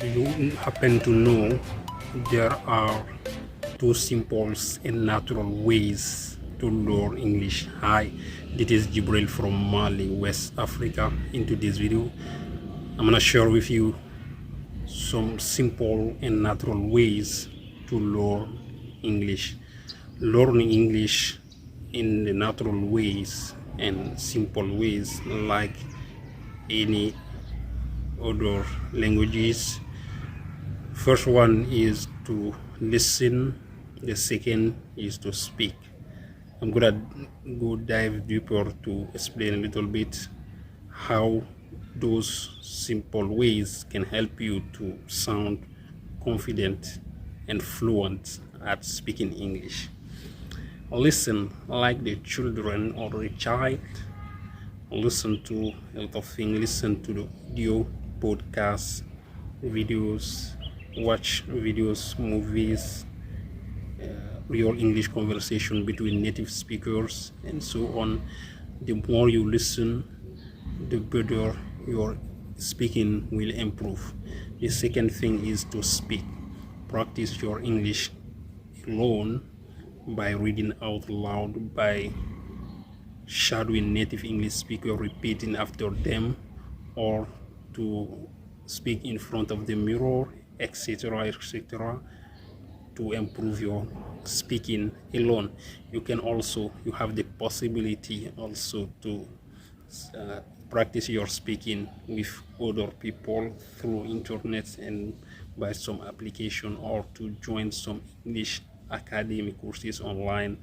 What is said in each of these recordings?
Do you happen to know there are two simple and natural ways to learn English? Hi, this is Jibril from Mali, West Africa. Into this video, I'm gonna share with you some simple and natural ways to learn English. Learning English in the natural ways and simple ways like any other languages. First one is to listen, the second is to speak. I'm gonna go dive deeper to explain a little bit how those simple ways can help you to sound confident and fluent at speaking English. Listen like the children or the child. Listen to a lot of things. Listen to the audio, podcasts, videos, watch videos, movies, real English conversation between native speakers, and so on. The more you listen, the better your speaking will improve. The second thing is to speak. Practice your English alone by reading out loud, by shadowing native English speaker, repeating after them, or to speak in front of the mirror, etc., etc., to improve your speaking alone. You have the possibility also to practice your speaking with other people through internet and by some application, or to join some English academy courses online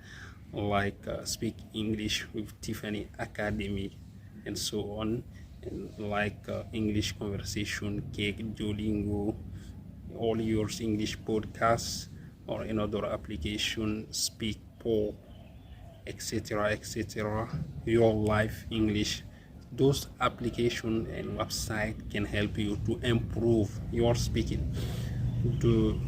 like Speak English with Tiffany Academy and so on, and like English Conversation Cake, Duolingo, All Yours English podcasts, or another application, Speak Paul, etc., etc., Reallife English. Those applications and websites can help you to improve your speaking. The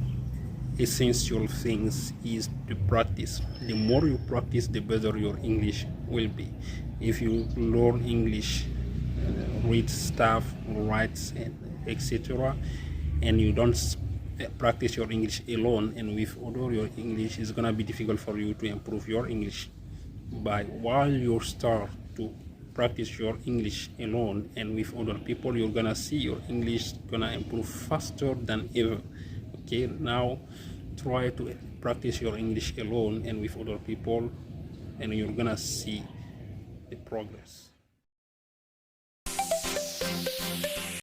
essential things is to practice. The more you practice, the better your English will be. If you learn English, read stuff, write, and etc., and you don't practice your English alone and with other, your English is gonna be difficult for you to improve your English. But while you start to practice your English alone and with other people, you're gonna see your English gonna improve faster than ever. Okay, now try to practice your English alone and with other people, and you're gonna see the progress.